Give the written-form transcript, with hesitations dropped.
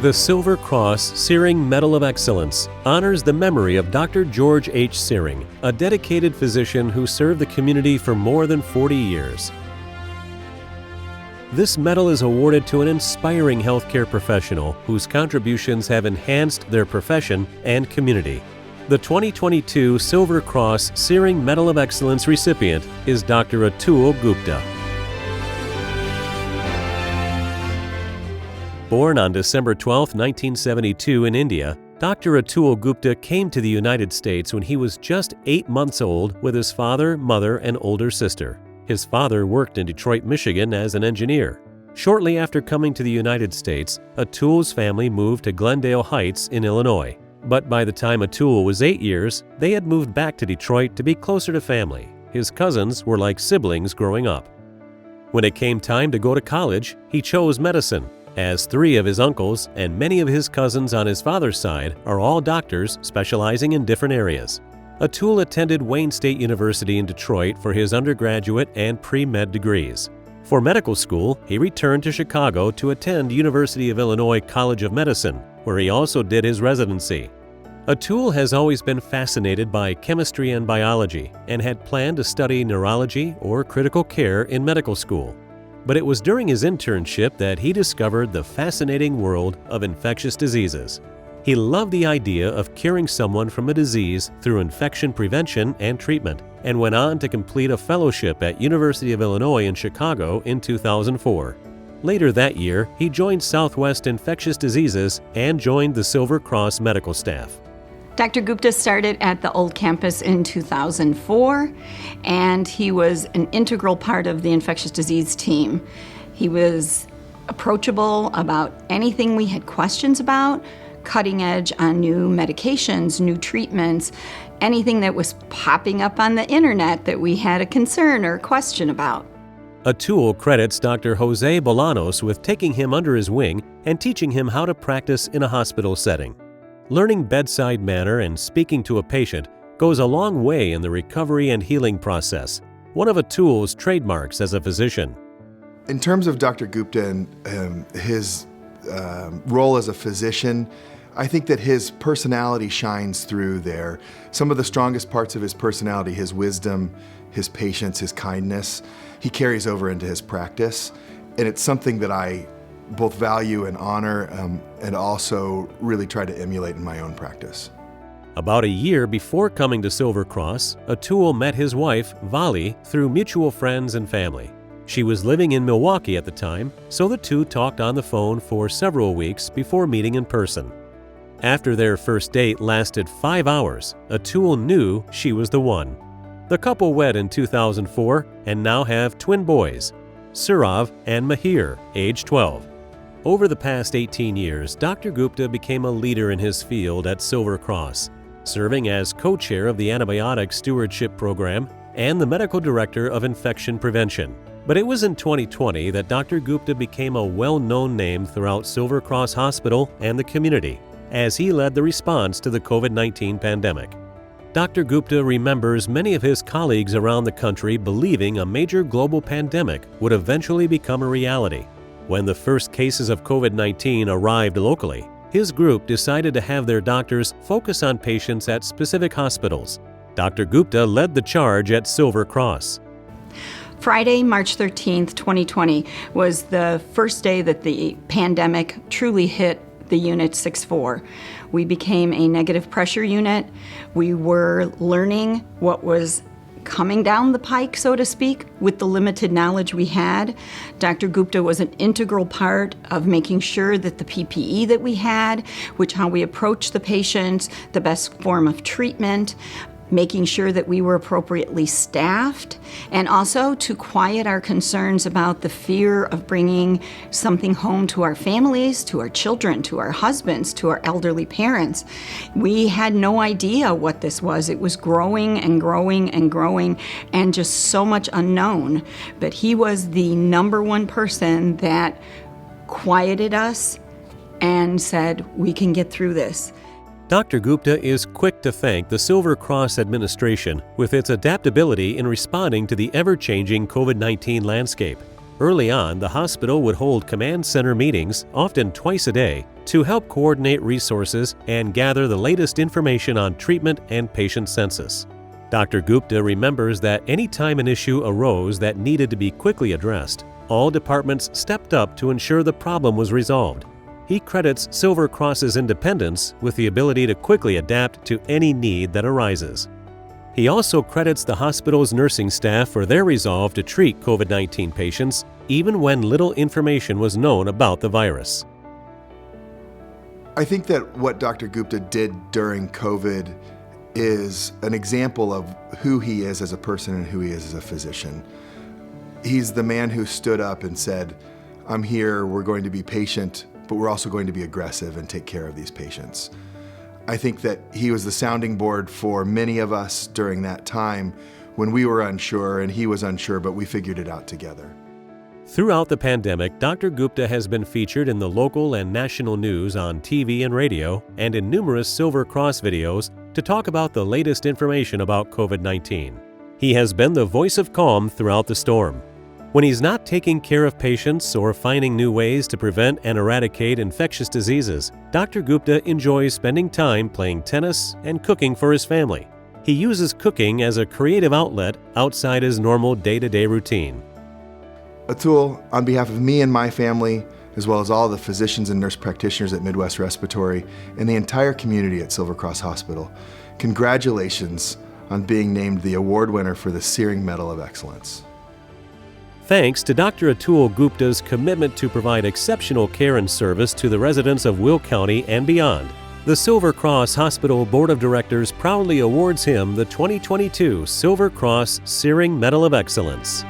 The Silver Cross Sehring Medal of Excellence honors the memory of Dr. George H. Sehring, a dedicated physician who served the community for more than 40 years. This medal is awarded to an inspiring healthcare professional whose contributions have enhanced their profession and community. The 2022 Silver Cross Sehring Medal of Excellence recipient is Dr. Atul Gupta. Born on December 12, 1972 in India, Dr. Atul Gupta came to the United States when he was just 8 months old with his father, mother, and older sister. His father worked in Detroit, Michigan as an engineer. Shortly after coming to the United States, Atul's family moved to Glendale Heights in Illinois. But by the time Atul was 8 years, they had moved back to Detroit to be closer to family. His cousins were like siblings growing up. When it came time to go to college, he chose medicine, as 3 of his uncles and many of his cousins on his father's side are all doctors specializing in different areas. Atul attended Wayne State University in Detroit for his undergraduate and pre-med degrees. For medical school, he returned to Chicago to attend University of Illinois College of Medicine, where he also did his residency. Atul has always been fascinated by chemistry and biology and had planned to study neurology or critical care in medical school. But it was during his internship that he discovered the fascinating world of infectious diseases. He loved the idea of curing someone from a disease through infection prevention and treatment, and went on to complete a fellowship at University of Illinois in Chicago in 2004. Later that year, he joined Southwest Infectious Diseases and joined the Silver Cross medical staff. Dr. Gupta started at the old campus in 2004, and he was an integral part of the infectious disease team. He was approachable about anything we had questions about, cutting edge on new medications, new treatments, anything that was popping up on the internet that we had a concern or a question about. Atul credits Dr. Jose Bolanos with taking him under his wing and teaching him how to practice in a hospital setting. Learning bedside manner and speaking to a patient goes a long way in the recovery and healing process, one of Atul's trademarks as a physician. In terms of Dr. Gupta and his role as a physician, I think that his personality shines through there. Some of the strongest parts of his personality, his wisdom, his patience, his kindness, he carries over into his practice. And it's something that I both value and honor, and also really try to emulate in my own practice. About a year before coming to Silver Cross, Atul met his wife, Vali, through mutual friends and family. She was living in Milwaukee at the time, so the two talked on the phone for several weeks before meeting in person. After their first date lasted 5 hours, Atul knew she was the one. The couple wed in 2004 and now have twin boys, Surav and Mahir, age 12. Over the past 18 years, Dr. Gupta became a leader in his field at Silver Cross, serving as co-chair of the Antibiotic Stewardship Program and the medical director of infection prevention. But it was in 2020 that Dr. Gupta became a well-known name throughout Silver Cross Hospital and the community, as he led the response to the COVID-19 pandemic. Dr. Gupta remembers many of his colleagues around the country believing a major global pandemic would eventually become a reality. When the first cases of COVID-19 arrived locally, his group decided to have their doctors focus on patients at specific hospitals. Dr. Gupta led the charge at Silver Cross. Friday, March 13th, 2020 was the first day that the pandemic truly hit the Unit 6-4. We became a negative pressure unit. We were learning what was coming down the pike, so to speak, with the limited knowledge we had. Dr. Gupta was an integral part of making sure that the PPE that we had, which how we approached the patients, the best form of treatment, making sure that we were appropriately staffed, and also to quiet our concerns about the fear of bringing something home to our families, to our children, to our husbands, to our elderly parents. We had no idea what this was. It was growing and growing and growing, and just so much unknown. But he was the number one person that quieted us and said, we can get through this. Dr. Gupta is quick to thank the Silver Cross administration with its adaptability in responding to the ever-changing COVID-19 landscape. Early on, the hospital would hold command center meetings, often twice a day, to help coordinate resources and gather the latest information on treatment and patient census. Dr. Gupta remembers that any time an issue arose that needed to be quickly addressed, all departments stepped up to ensure the problem was resolved. He credits Silver Cross's independence with the ability to quickly adapt to any need that arises. He also credits the hospital's nursing staff for their resolve to treat COVID-19 patients, even when little information was known about the virus. I think that what Dr. Gupta did during COVID is an example of who he is as a person and who he is as a physician. He's the man who stood up and said, "I'm here, we're going to be patient, but we're also going to be aggressive and take care of these patients." I think that he was the sounding board for many of us during that time when we were unsure and he was unsure, but we figured it out together. Throughout the pandemic, Dr. Gupta has been featured in the local and national news on TV and radio and in numerous Silver Cross videos to talk about the latest information about COVID-19. He has been the voice of calm throughout the storm. When he's not taking care of patients or finding new ways to prevent and eradicate infectious diseases, Dr. Gupta enjoys spending time playing tennis and cooking for his family. He uses cooking as a creative outlet outside his normal day-to-day routine. Atul, on behalf of me and my family, as well as all the physicians and nurse practitioners at Midwest Respiratory and the entire community at Silver Cross Hospital, congratulations on being named the award winner for the Sehring Medal of Excellence. Thanks to Dr. Atul Gupta's commitment to provide exceptional care and service to the residents of Will County and beyond, the Silver Cross Hospital Board of Directors proudly awards him the 2022 Silver Cross Sehring Medal of Excellence.